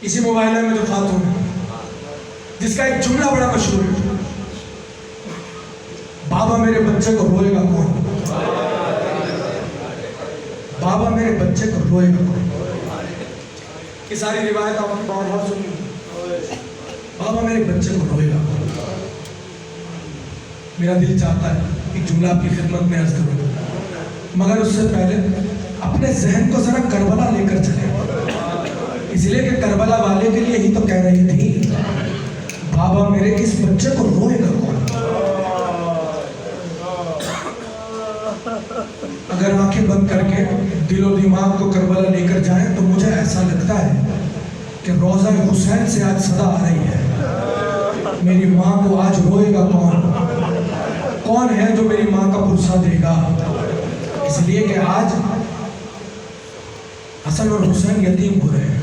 اسی موبائل میں جو خاتون ہے جس کا ایک جملہ بڑا مشہور ہے، بابا میرے بچے کو روئے گا کون؟ بابا میرے بچے کو روئے گا کون؟ یہ ساری روایت آپ کی بار بار سنی، بابا میرے بچے کو روئے گا کون؟ میرا دل چاہتا ہے ایک جملہ آپ کی خدمت میں عرض کروں، مگر اس سے پہلے اپنے ذہن کو ذرا کربلا لے کر چلے، اس لیے کہ کربلا والے کے لیے ہی تو کہہ رہی تھی بابا میرے اس بچے کو روئے گا کون؟ اگر آنکھیں بند کر کے دل و دماغ کو کربلا لے کر جائیں تو مجھے ایسا لگتا ہے کہ روضہ حسین سے آج صدا آ رہی ہے، میری ماں کو آج روئے گا کون؟ کون ہے جو میری ماں کا پرسہ دے گا؟ اس لیے کہ آج حسن اور حسین یتیم ہو رہے ہیں،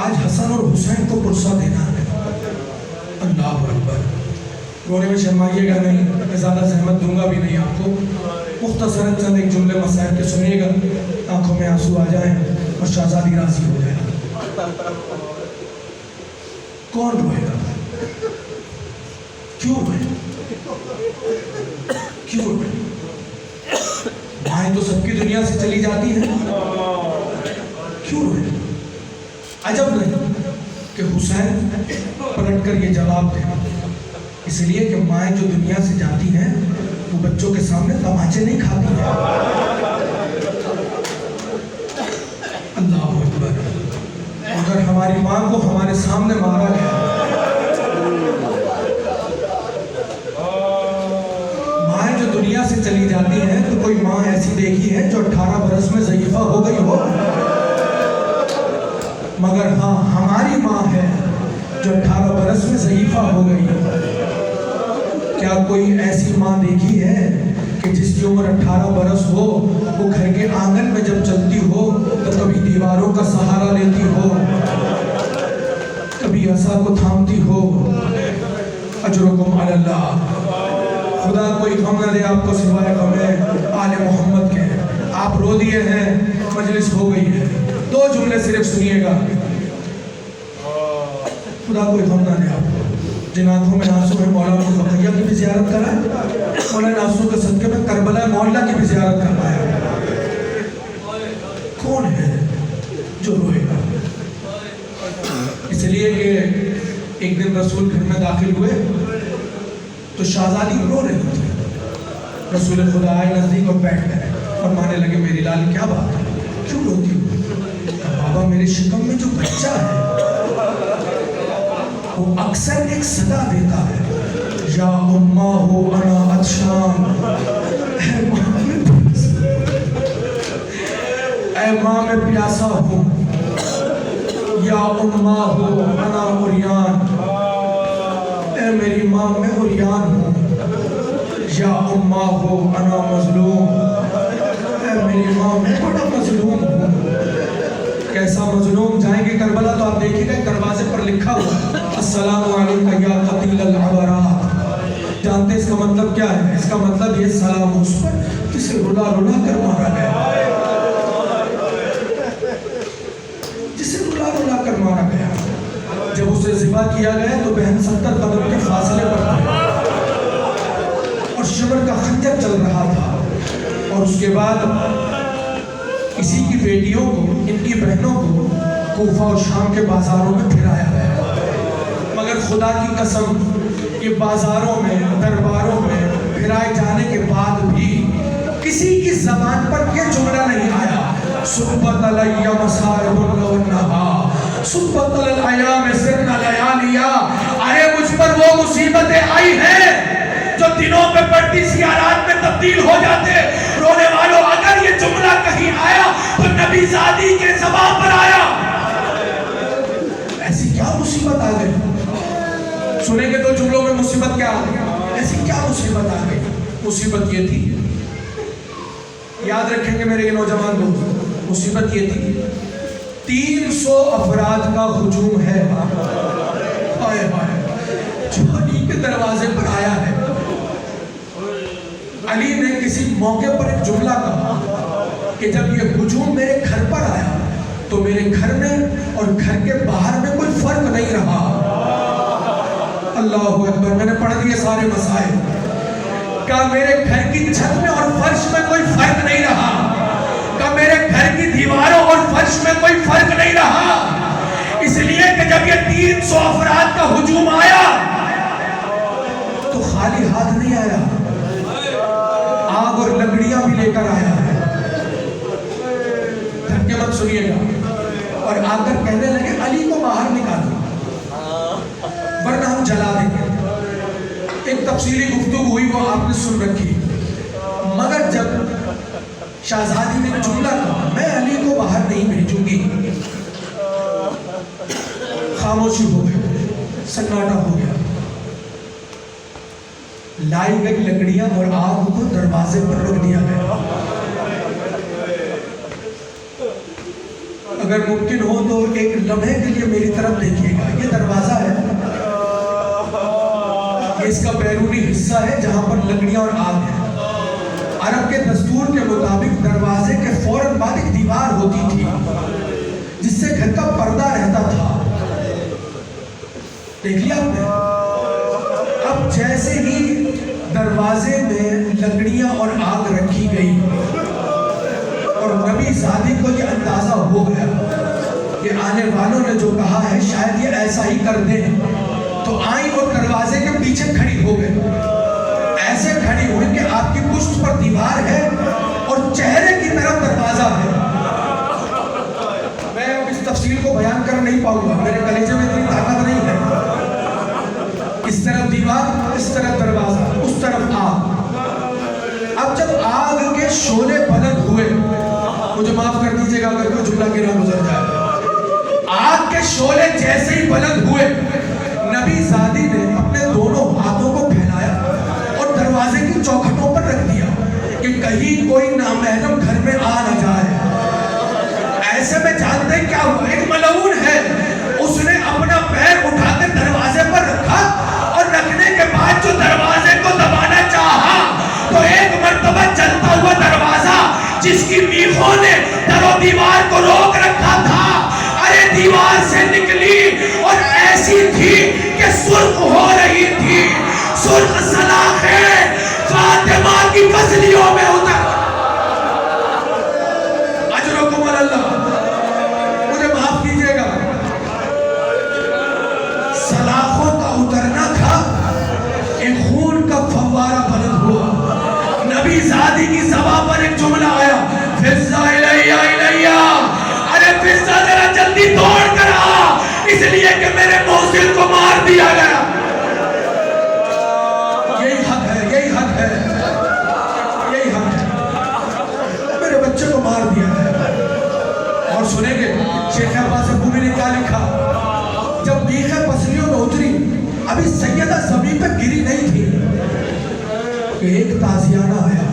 آج حسن اور حسین کو پرسہ دینا ہے۔ اللہ اکبر، رونے میں شرمائیے گا نہیں، میں زیادہ زحمت دوں گا بھی نہیں آپ کو، مختصراً چند ایک جملے مسائل کے سنیے گا، آنکھوں میں آنسو آ جائیں اور شہزادی راضی ہو جائے۔ کون روئے گا؟ کیوں روئے؟ کیوں روئے؟ مائیں تو سب کی دنیا سے چلی جاتی ہیں، کیوں روئے؟ عجب نہیں کہ حسین پلٹ کر یہ جواب دے، اس لیے کہ مائیں جو دنیا سے جاتی ہیں وہ بچوں کے سامنے تماچے نہیں کھاتی ہیں۔ اللہ اکبر، اگر ہماری ماں کو ہمارے سامنے مارا گیا، مائیں جو دنیا سے چلی جاتی ہیں تو کوئی ماں ایسی دیکھی ہے جو 18 برس میں ضعیفہ ہو گئی ہو؟ مگر ہاں ہماری ماں ہے جو 18 برس میں ضعیفہ ہو گئی ہے۔ کیا کوئی ایسی ماں دیکھی ہے کہ جس کی عمر 18 برس ہو، وہ گھر کے آنگن میں جب چلتی ہو تو کبھی دیواروں کا سہارا لیتی ہو، کبھی عصا کو تھامتی ہو؟ اجرکم علی اللہ، خدا کوئی غم نہ دے آپ کو سوائے غم آل محمد کے۔ آپ رو دیے ہیں، مجلس ہو گئی ہے، 2 جملے صرف سنیے گا، خدا کوئی غم نہ دے آپ کو۔ جن آنکھوں میں آنسو ہے مولانا بقیہ کی بھی زیارت کرائے، مولانا آنسو کے صدقے میں کربلا مولا کی بھی زیارت کرائے۔ کون ہے جو روئے گا؟ اس لیے کہ ایک دن رسول گھر میں داخل ہوئے تو شہزادی رو رہی تھی، رسول خدا آئے نزدیک اور بیٹھ گئے، فرمانے لگے میری لال کیا بات ہے، کیوں روتی ہو؟ بابا میرے شکم میں جو بچہ ہے وہ اکثر ایک صدا دیتا ہے، یا اماہ انا عطشان، اے ماں میں پیاسا ہوں، یا اماہ انا عریان، اے میری ماں میں عریان ہوں، یا اماہ انا مظلوم، اے میری ماں میں بڑا مظلوم ہوں۔ کیسا مظلوم؟ جائیں گے کربلا تو آپ دیکھیں گے دروازے پر لکھا ہوا السلام علیکہ یا قتیل العبرات۔ جانتے اس کا مطلب کیا ہے؟ اس کا مطلب یہ سلام اس پر جسے رلا رلا کر مارا گیا، جسے رلا رلا کر مارا گیا۔ جب اسے ذبح کیا گیا تو بہن 70 قدم کے فاصلے پر تھے اور شمر کا خنجر چل رہا تھا، اور اس کے بعد اسی کی بیٹیوں کو، ان کی بہنوں کو کوفہ اور شام کے بازاروں میں پھرایا گیا۔ مگر خدا کی قسم یہ بازاروں میں، درباروں میں پھرائے جانے کے بعد بھی کسی کی زبان پر یہ جملہ نہیں آیا صبت علی مصائب لونہا، صبت علی الایام سرنا لیالیا، آئے مجھ پر وہ مصیبتیں آئی ہیں جو دنوں پہ پڑتی سیارات میں تبدیل ہو جاتے۔ رونے والوں اگر یہ جملہ کہیں آیا تو نبی زادی کے زبان پر آیا۔ ایسی کیا مصیبت آ گئی؟ سنیں گے 2 جملوں میں مصیبت کیا آ گئی؟ ایسی کیا مصیبت آ گئی؟ مصیبت یہ تھی، یاد رکھیں گے میرے یہ نوجوان دوست، مصیبت یہ تھی 300 افراد کا ہجوم ہے، ہائے ہائے، جو علی کے دروازے پر آیا ہے۔ علی نے کسی موقع پر ایک جملہ کہا کہ جب یہ ہجوم میرے گھر پر آیا تو میرے گھر میں اور گھر کے باہر میں کوئی فرق نہیں رہا. اللہ اکبر. میں نے پڑھ دیے سارے مسائل. کہا میرے گھر کی چھت میں اور فرش میں کوئی فرق نہیں رہا. کہا میرے گھر کی دیواروں اور فرش میں کوئی فرق نہیں رہا. اس لیے کہ جب یہ 300 افراد کا ہجوم آیا تو خالی ہاتھ نہیں آیا, آگ اور لکڑیاں بھی لے کر آیا ہے. دھکے مت سنیے گا. اور آ کر کہنے لگے علی کو باہر نکالو ورنہ ہم جلا دیں گے. ایک تفصیلی گفتگو ہوئی, وہ آپ نے سن رکھی. مگر جب شہزادی نے جملہ کہا میں علی کو باہر نہیں بھیجوں گی, خاموشی ہو گئی, سناٹا ہو گیا. لائی گئی لکڑیاں اور آگ کو دروازے پر رکھ دیا گیا. اگر ممکن ہو تو ایک لمحے کے لیے میری طرف دیکھیے گا. یہ دروازہ ہے, یہ اس کا بیرونی حصہ ہے جہاں پر لکڑیاں اور آگ ہے. عرب کے دستور کے مطابق دروازے کے فوراً بعد ایک دیوار ہوتی تھی جس سے گھر کا پردہ رہتا تھا. دیکھ لیا آپ نے. اب جیسے ہی دروازے میں لکڑیاں اور آگ رکھی گئی اور نبی زادی کو یہ اندازہ ہو گیا کہ آنے والوں نے جو کہا ہے شاید یہ ایسا ہی کر دیں, تو آئیں اور دروازے کے پیچھے کھڑی ہو گئے. ایسے کھڑی ہوئی کہ آپ کی پشت پر دیوار ہے اور چہرے کی طرف دروازہ ہے. میں اب اس تفصیل کو بیان کر نہیں پاؤں گا, میرے کلیجے میں اتنی طاقت نہیں ہے. اس طرف دیوار, اس طرف دروازہ, اس طرف آگ. اب جب آگ کے شعلے بلند ہوئے, مجھے معاف کر دیجئے گا اگر کوئی جملہ گرا گزر جائے, آگ کے شعلے جیسے ہی بلند ہوئے نبی زادی نے اپنے دونوں ہاتھوں کو پھیلایا اور دروازے کی چوکھٹوں پر رکھ دیا کہ کہیں کوئی نامحرم گھر میں آ نہ جائے. ایسے میں جانتے ہیں کیا ہوا, ایک ملعون ہے, اس نے اپنا پیر اٹھا کر دروازے پر رکھا اور رکھنے کے بعد جو دروازے کو دبانا چاہا تو ایک مرتبہ چلتا ہوا دروازہ جس کی میخوں نے در و دیوار کو روک رکھا تھا, ارے دیوار سے نکلی اور ایسی تھی کہ سرخ ہو رہی تھی. سرخ سلاخیں فاطمہ کی پسلیوں میں اتر. اجرکم اللہ, مجھے معاف کیجئے گا, سلاخوں کا اترنا تھا, ایک خون کا فوارہ بلند ہوا. نبی زادی کی زبان پر ایک جملہ آیا, فضہ الیہ الیہ, ارے فضہ ذرا جلدی دوڑ کر آ, اس لیے کہ میرے موصل کو مار دیا گیا. یہی حق ہے, یہی حق ہے, یہی حق ہے, میرے بچے کو مار دیا گیا. اور سنیں گے شیخ عباس ابوی نے کیا لکھا, جب بیخیں پسلیوں میں اتری ابھی سیدہ زمین پہ گری نہیں تھی کہ ایک تازیانہ آیا.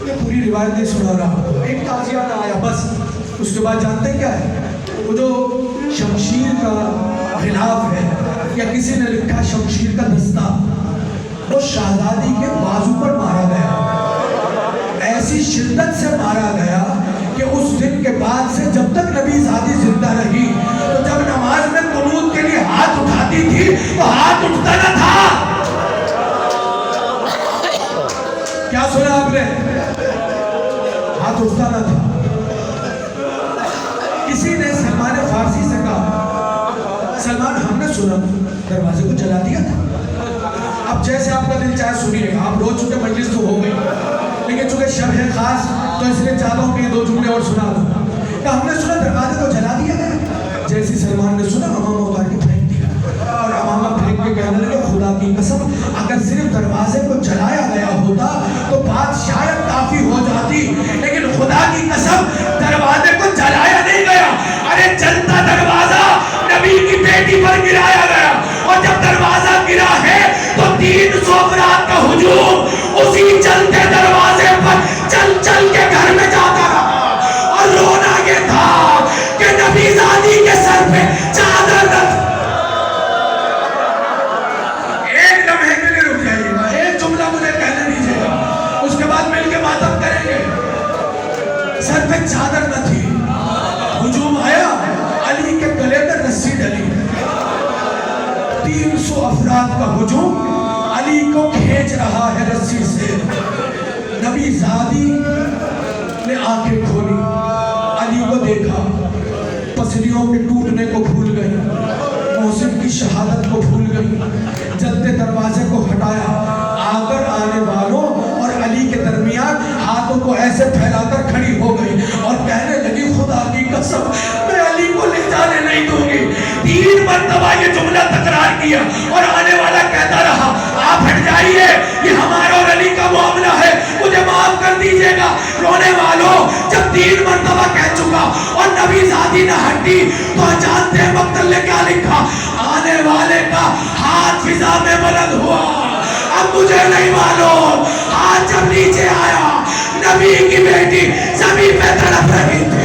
یہ پوری روایت نہیں سنا رہا, ایک تازیانہ آیا بس. اس کے بعد جانتے کیا ہے, وہ جو شمشیر کا غلاف ہے یا کسی نے لکھا شمشیر کا دستہ, وہ شہزادی کے بازو پر مارا گیا. ایسی شدت سے مارا گیا کہ اس دن کے بعد سے جب تک نبی زادی زندہ رہی تو جب نماز میں قنوت کے لیے ہاتھ اٹھاتی تھی تو ہاتھ اٹھتا نہ تھا. کیا سنا آپ نے, ہاتھ اٹھتا نہ تھا. کسی نے سلمان فارسی سے کہا, سلمان ہم نے سنا دروازے کو جلا دیا تھا. اب جیسے آپ کا دل چاہے سنیے گا, آپ رو چکے, مجلس تو ہو گئی, لیکن چونکہ شب ہے خاص تو اس لیے چاہتا ہوں کہ یہ 2 جملے اور سنا دوں. کہ ہم نے سنا دروازے کو جلا دیا گیا. جیسی سلمان نے سنا امامہ اتار کے پھینک دیا, اور امامہ پھینک کے کہنے لگے خدا کی قسم اگر صرف دروازے کو جلایا گیا ہوتا تو بات شاید کافی ہو جاتی, لیکن خدا کی قسم دروازے کو جلایا نہیں گیا. ارے جلتا دروازہ نبی کی بیٹی پر گرایا گیا, اور جب دروازہ گرا ہے تو 300 افراد کا ہجوم اسی چلتے دروازے پر چل چل کے گھر میں جاتا رہا. اور رونا یہ تھا کہ نبی زادی کے سر پہ چادر رکھ. ایک لمحے کے لیے رک جائیے گا, ایک جملہ مجھے کہنے دیجیے گا, اس کے بعد مل کے ماتم کریں گے. 300 افراد کا ہجوم علی کو کھینچ رہا ہے رسی سے. نبی زادی نے آنکھیں کھولی, علی کو دیکھا, پسلیوں کے ٹوٹنے کو بھول گئی, محسن کی شہادت کو بھول گئی, جلتے دروازے کو ہٹایا, آ کر آنے والوں اور علی کے درمیان ہاتھوں کو ایسے پھیلا کر کھڑی ہو گئی اور کہنے لگی خدا کی قسم میں علی کو لے جانے نہیں دوں گی. 3 مرتبہ یہ جملہ تکرار کیا اور آنے والا کہتا رہا آپ ہٹ جائیے, یہ ہمارا اور علی کا معاملہ ہے, مجھے معاف کر دیجیے گا. رونے والوں جب 3 مرتبہ کہہ چکا اور نبی زادی نہ ہٹی تو جانتے ہیں مقتل نے کیا لکھا, آنے والے کا ہاتھ فضا میں بلند ہوا. اب مجھے نہیں معلوم, ہاتھ جب نیچے آیا نبی کی بیٹی زمین پہ تڑپ رہی تھی.